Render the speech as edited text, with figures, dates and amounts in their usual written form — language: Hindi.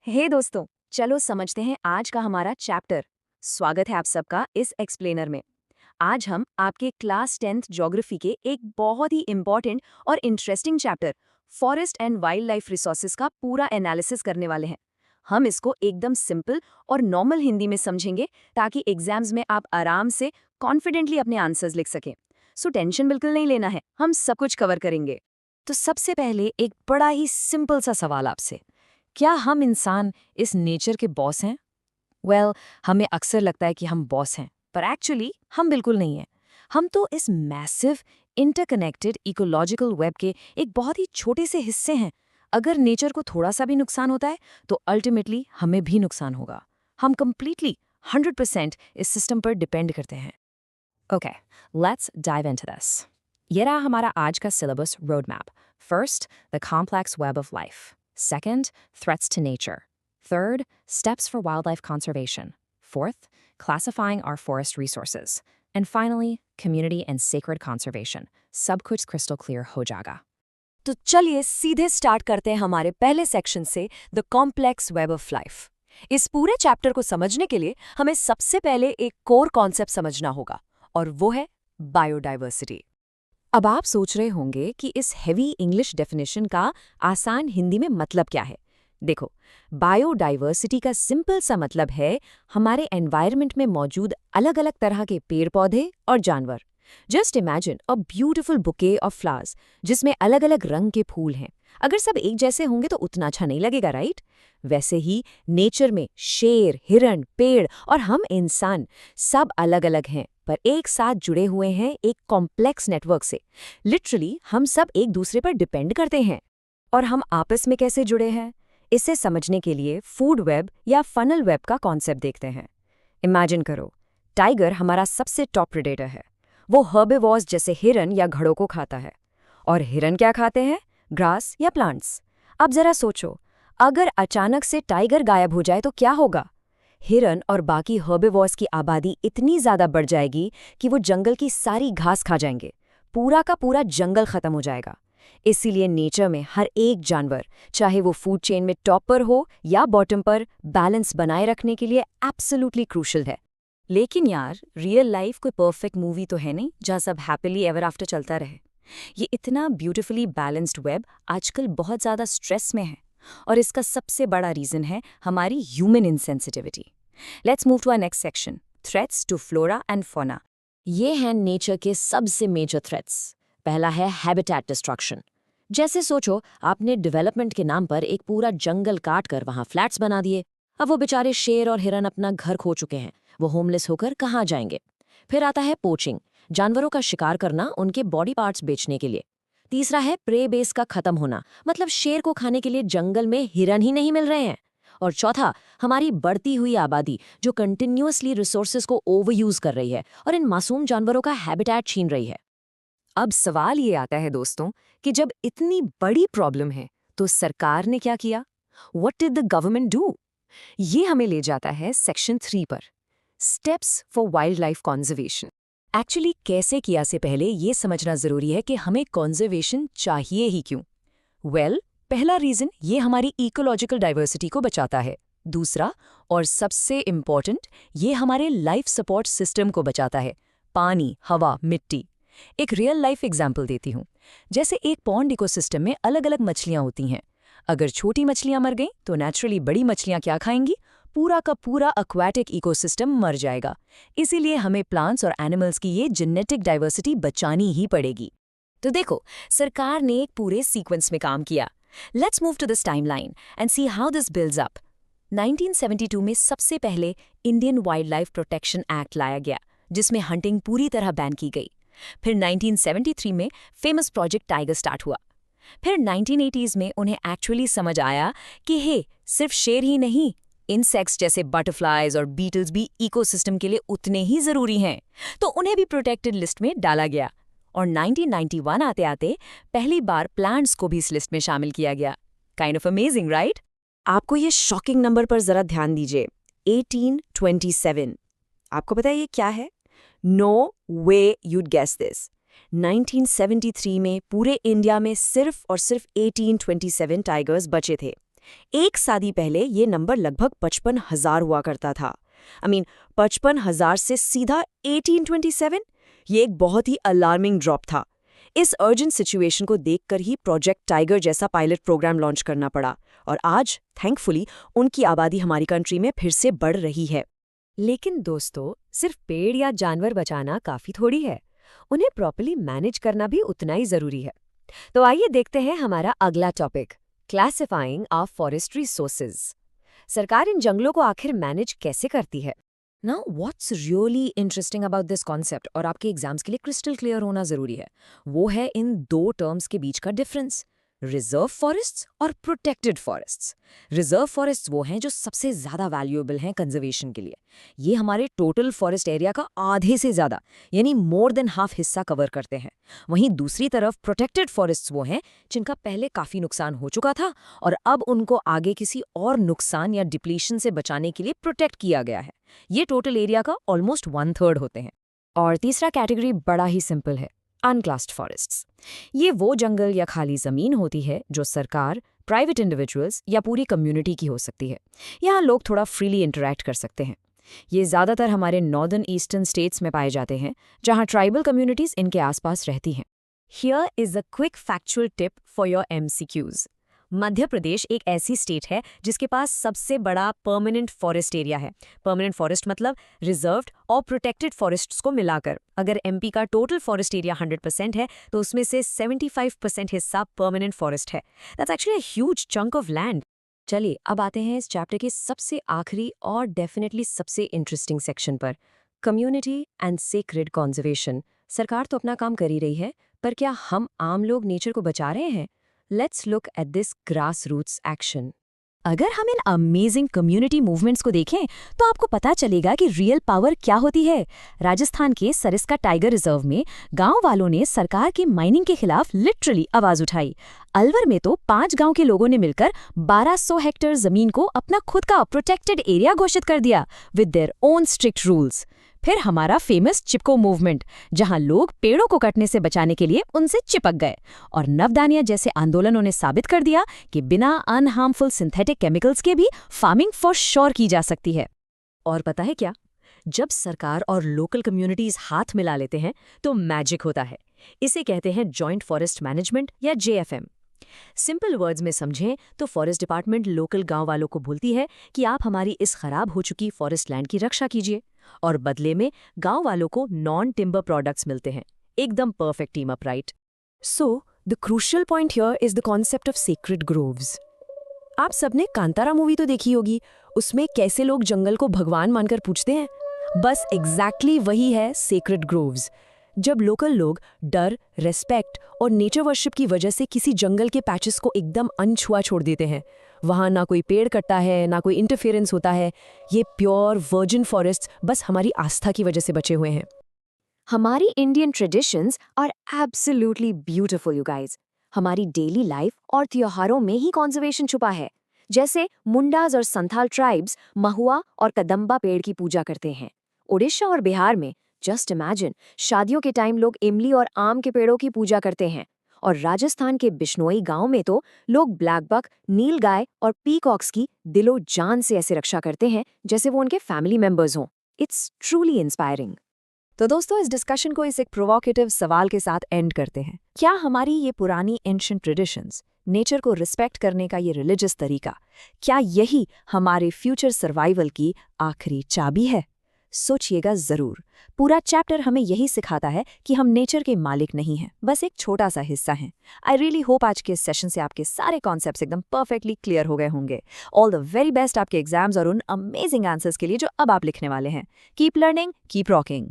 हे दोस्तों, चलो समझते हैं आज का हमारा चैप्टर। स्वागत है आप सबका इस एक्सप्लेनर में। आज हम आपके क्लास 10th ज्योग्राफी के एक बहुत ही इंपॉर्टेंट और interesting chapter forest and wild life resources का पूरा एनालिसिस करने वाले हैं। हम इसको एकदम सिंपल और नॉर्मल हिंदी में समझेंगे ताकि एग्जाम्स में आप आराम से कॉन्फिडेंटली अपने आंसर्स लिख सकें। सो टेंशन बिल्कुल नहीं लेना है, हम सब कुछ कवर करेंगे। तो सबसे पहले एक बड़ा ही सिंपल सा सवाल आपसे, क्या हम इंसान इस नेचर के बॉस हैं? वेल, हमें अक्सर लगता है कि हम बॉस हैं, पर एक्चुअली हम बिल्कुल नहीं हैं। हम तो इस मैसिव इंटरकनेक्टेड इकोलॉजिकल वेब के एक बहुत ही छोटे से हिस्से हैं। अगर नेचर को थोड़ा सा भी नुकसान होता है तो अल्टीमेटली हमें भी नुकसान होगा। हम कंप्लीटली 100% इस सिस्टम पर डिपेंड करते हैं। Okay, let's dive into this. ये रहा हमारा आज का syllabus road map. First, the complex web of life. Second, threats to nature. Third, steps for wildlife conservation. Fourth, classifying our forest resources. And finally, community and sacred conservation. सब कुछ crystal clear हो जाएगा। तो चलिए सीधे स्टार्ट करते हैं हमारे पहले सेक्शन से, the complex web of life. इस पूरे चैप्टर को समझने के लिए हमें सबसे पहले एक कोर कॉन्सेप्ट समझना होगा, और वो है बायोडाइवर्सिटी। अब आप सोच रहे होंगे कि इस हेवी इंग्लिश डेफिनेशन का आसान हिंदी में मतलब क्या है। देखो, बायोडाइवर्सिटी का सिंपल सा मतलब है हमारे एनवायरनमेंट में मौजूद अलग अलग तरह के पेड़ पौधे और जानवर। Just imagine a beautiful bouquet of flowers जिसमें अलग अलग रंग के फूल हैं। अगर सब एक जैसे होंगे तो उतना अच्छा नहीं लगेगा, राइट? वैसे ही नेचर में शेर, हिरण, पेड़ और हम इंसान सब अलग अलग हैं, पर एक साथ जुड़े हुए हैं एक कॉम्प्लेक्स नेटवर्क से। लिटरली हम सब एक दूसरे पर डिपेंड करते हैं। और हम आपस में कैसे जुड़े हैं, इसे समझने के लिए फूड वेब या फनल वेब का कॉन्सेप्ट देखते हैं। इमेजिन करो, टाइगर हमारा सबसे टॉप प्रेडेटर है। वो हर्बिवोर्स जैसे हिरन या घड़ों को खाता है। और हिरन क्या खाते हैं? ग्रास या प्लांट्स। अब जरा सोचो, अगर अचानक से टाइगर गायब हो जाए तो क्या होगा? हिरन और बाकी हर्बिवोर्स की आबादी इतनी ज्यादा बढ़ जाएगी कि वो जंगल की सारी घास खा जाएंगे। पूरा का पूरा जंगल खत्म हो जाएगा। इसीलिए नेचर में हर एक जानवर, चाहे वो फूड चेन में टॉप पर हो या बॉटम पर, बैलेंस बनाए रखने के लिए एब्सोल्युटली क्रूशल है। लेकिन यार, रियल लाइफ कोई परफेक्ट मूवी तो है नहीं जहाँ सब हैप्पीली एवर आफ्टर चलता रहे। ये इतना ब्यूटिफुली बैलेंस्ड वेब आजकल बहुत ज़्यादा स्ट्रेस में है, और इसका सबसे बड़ा रीज़न है हमारी human insensitivity. Let's move to our next section, threats to flora and fauna. ये हैं नेचर के सबसे मेजर थ्रेट्स। पहला है हैबिटेट डिस्ट्रक्शन। जैसे सोचो, आपने डेवलपमेंट के नाम पर एक पूरा जंगल काट कर वहाँ फ्लैट्स बना दिए। अब वो बेचारे शेर और हिरन अपना घर खो चुके हैं, वो होमलेस होकर कहाँ जाएंगे? फिर आता है पोचिंग, जानवरों का शिकार करना उनके बॉडी पार्ट्स बेचने के लिए। तीसरा है प्रे बेस का खत्म होना, मतलब शेर को खाने के लिए जंगल में हिरन ही नहीं मिल रहे हैं। और चौथा, हमारी बढ़ती हुई आबादी जो कंटिन्यूअसली रिसोर्सेज को ओवरयूज कर रही है और इन मासूम जानवरों का हैबिटेट छीन रही है। अब सवाल ये आता है दोस्तों कि जब इतनी बड़ी प्रॉब्लम है तो सरकार ने क्या किया? What did the government do? ये हमें ले जाता है सेक्शन 3 पर, steps for wild life conservation. Actually कैसे किया से पहले ये समझना जरूरी है कि हमें कॉन्जर्वेशन चाहिए ही क्यों। पहला रीजन ये हमारी इकोलॉजिकल डाइवर्सिटी को बचाता है। दूसरा और सबसे इम्पॉर्टेंट, ये हमारे लाइफ सपोर्ट सिस्टम को बचाता है, पानी, हवा, मिट्टी। एक रियल लाइफ एग्जाम्पल देती हूँ। जैसे एक पॉन्ड इकोसिस्टम में अलग अलग मछलियाँ होती हैं। अगर छोटी मछलियाँ मर गईं तो नेचुरली बड़ी मछलियाँ क्या खाएंगी? पूरा का पूरा एक्वाटिक इकोसिस्टम मर जाएगा। इसीलिए हमें प्लांट्स और एनिमल्स की ये जेनेटिक डाइवर्सिटी बचानी ही पड़ेगी। तो देखो, सरकार ने एक पूरे सीक्वेंस में काम किया। Let's move to this timeline and see how this builds up. 1972 में सबसे पहले Indian wild life protection act लाया गया, जिसमें हंटिंग पूरी तरह बैन की गई। फिर 1973 में फेमस प्रोजेक्ट टाइगर स्टार्ट हुआ। फिर 1980s में उन्हें एक्चुअली समझ आया कि हे, सिर्फ शेर ही नहीं, इंसेक्ट्स जैसे बटरफ्लाइज और बीटल्स भी इकोसिस्टम के लिए उतने ही जरूरी हैं, तो उन्हें भी प्रोटेक्टेड लिस्ट में डाला गया। और 1991 आते आते पहली बार प्लांट्स को भी इस लिस्ट में शामिल किया गया। Kind of amazing, right? आपको ये शॉकिंग नंबर पर जरा ध्यान दीजिए, 1827। आपको पता है ये क्या है? No way you'd guess this. 1973 में पूरे इंडिया में सिर्फ और सिर्फ 1827 टाइगर्स बचे थे। 1 सदी पहले ये नंबर लगभग 55,000 हुआ करता था। 55,000 से सीधा 1827। ये एक बहुत ही अलार्मिंग ड्रॉप था। इस अर्जेंट सिचुएशन को देखकर ही प्रोजेक्ट टाइगर जैसा पायलट प्रोग्राम लॉन्च करना पड़ा और आज थैंकफुली उनकी आबादी हमारी कंट्री में फिर से बढ़ रही है। लेकिन दोस्तों, सिर्फ पेड़ या जानवर बचाना काफी थोड़ी है, उन्हें प्रॉपर्ली मैनेज करना भी उतना ही जरूरी है। तो आइए देखते हैं हमारा अगला topic, classifying of forest resources. सरकार इन जंगलों को आखिर मैनेज कैसे करती है? Now, what's really interesting about this concept और आपके एग्जाम्स के लिए क्रिस्टल क्लियर होना जरूरी है, वो है इन दो टर्म्स के बीच का डिफरेंस, रिजर्व फॉरेस्ट्स और प्रोटेक्टेड फॉरेस्ट्स। रिजर्व फॉरेस्ट्स वो हैं जो सबसे ज़्यादा वैल्यूएबल हैं कंजर्वेशन के लिए। ये हमारे टोटल फॉरेस्ट एरिया का आधे से ज़्यादा यानी मोर देन हाफ हिस्सा कवर करते हैं। वहीं दूसरी तरफ प्रोटेक्टेड फॉरेस्ट्स वो हैं जिनका पहले काफ़ी नुकसान हो चुका था और अब उनको आगे किसी और नुकसान या डिप्लीशन से बचाने के लिए प्रोटेक्ट किया गया है। ये टोटल एरिया का ऑलमोस्ट 1/3 होते हैं। और तीसरा कैटेगरी बड़ा ही सिंपल है, अनक्लास्ड फॉरेस्ट्स। ये वो जंगल या खाली जमीन होती है जो सरकार, प्राइवेट इंडिविजुअल्स या पूरी कम्युनिटी की हो सकती है। यहाँ लोग थोड़ा फ्रीली इंटरैक्ट कर सकते हैं। ये ज़्यादातर हमारे नॉर्दर्न ईस्टर्न स्टेट्स में पाए जाते हैं जहाँ ट्राइबल कम्युनिटीज़ इनके आसपास रहती हैं। Here is a quick factual tip for your MCQs। Madhya Pradesh एक ऐसी स्टेट है जिसके पास सबसे बड़ा परमानेंट फॉरेस्ट एरिया है। परमानेंट फॉरेस्ट मतलब रिजर्व्ड और प्रोटेक्टेड फॉरेस्ट्स को मिलाकर। अगर MP का टोटल फॉरेस्ट एरिया 100% है तो उसमें से 75% हिस्सा परमानेंट फॉरेस्ट है। That's actually a huge chunk of land. चलिए अब आते हैं इस चैप्टर के सबसे आखिरी और डेफिनेटली सबसे इंटरेस्टिंग सेक्शन पर, कम्युनिटी एंड सेक्रेड कॉन्जर्वेशन। सरकार तो अपना काम कर ही रही है, पर क्या हम आम लोग नेचर को बचा रहे हैं? Let's look at this grassroots action. अगर हम इन अमेजिंग कम्युनिटी मूवमेंट्स को देखें तो आपको पता चलेगा कि रियल पावर क्या होती है। राजस्थान के सरिस्का टाइगर रिजर्व में गांव वालों ने सरकार की माइनिंग के खिलाफ लिटरली आवाज उठाई। अलवर में तो 5 गांव के लोगों ने मिलकर 1200 हेक्टेयर जमीन को अपना खुद का प्रोटेक्टेड एरिया घोषित कर दिया with their own strict rules. फिर हमारा फेमस चिपको मूवमेंट, जहां लोग पेड़ों को कटने से बचाने के लिए उनसे चिपक गए, और नवदानिया जैसे आंदोलनों ने साबित कर दिया कि बिना अनहार्मफुल सिंथेटिक केमिकल्स के भी फार्मिंग फॉर श्योर की जा सकती है। और पता है क्या, जब सरकार और लोकल कम्युनिटीज हाथ मिला लेते हैं तो मैजिक होता है। इसे कहते हैं जॉइंट फॉरेस्ट मैनेजमेंट या JFM। सिंपल वर्ड्स में समझें तो फॉरेस्ट डिपार्टमेंट लोकल गांव वालों को बोलती है कि आप हमारी इस खराब हो चुकी फॉरेस्ट लैंड की रक्षा कीजिए, और बदले में गांव वालों को नॉन टिम्बर प्रोडक्ट्स मिलते हैं। एकदम perfect team up, right? So the crucial point here is the concept of sacred groves. आप सबने कांतारा मूवी तो देखी होगी, उसमें कैसे लोग जंगल को भगवान मानकर पूजते हैं। बस एग्जैक्टली वही है सेक्रेड ग्रोव्स। जब लोकल लोग डर, रेस्पेक्ट और नेचर वर्शिप की वजह से किसी जंगल के पैचेस को एकदम अनछुआ छोड़ देते हैं, वहाँ ना कोई पेड़ कटता है, ना कोई इंटरफेरेंस होता है। ये प्योर वर्जिन फॉरेस्ट बस हमारी आस्था की वजह से बचे हुए हैं। हमारी Indian traditions are absolutely beautiful you guys. हमारी डेली लाइफ और त्योहारों में ही कॉन्जर्वेशन छुपा है। जैसे मुंडाज और संथाल ट्राइब्स महुआ और कदम्बा पेड़ की पूजा करते हैं। उड़ीसा और बिहार में जस्ट इमेजिन, शादियों के टाइम लोग इमली और आम के पेड़ों की पूजा करते हैं। और राजस्थान के बिश्नोई गांव में तो लोग ब्लैक बक, नील गाय और पीकॉक्स की दिलो जान से ऐसे रक्षा करते हैं जैसे वो उनके फैमिली मेंबर्स हों। It's truly inspiring. तो दोस्तों, इस डिस्कशन को इस एक प्रोवोकेटिव सवाल के साथ एंड करते हैं। क्या हमारी ये पुरानी एंशिएंट ट्रेडिशंस, नेचर को रिस्पेक्ट करने का ये रिलीजियस तरीका, क्या यही हमारे फ्यूचर सर्वाइवल की आखिरी चाबी है? सोचिएगा जरूर। पूरा चैप्टर हमें यही सिखाता है कि हम नेचर के मालिक नहीं हैं, बस एक छोटा सा हिस्सा हैं। आई रियली होप आज के इस सेशन से आपके सारे कॉन्सेप्ट्स एकदम परफेक्टली क्लियर हो गए होंगे। ऑल द वेरी बेस्ट आपके एग्जाम्स और उन अमेजिंग आंसर्स के लिए जो अब आप लिखने वाले हैं। Keep learning, keep rocking.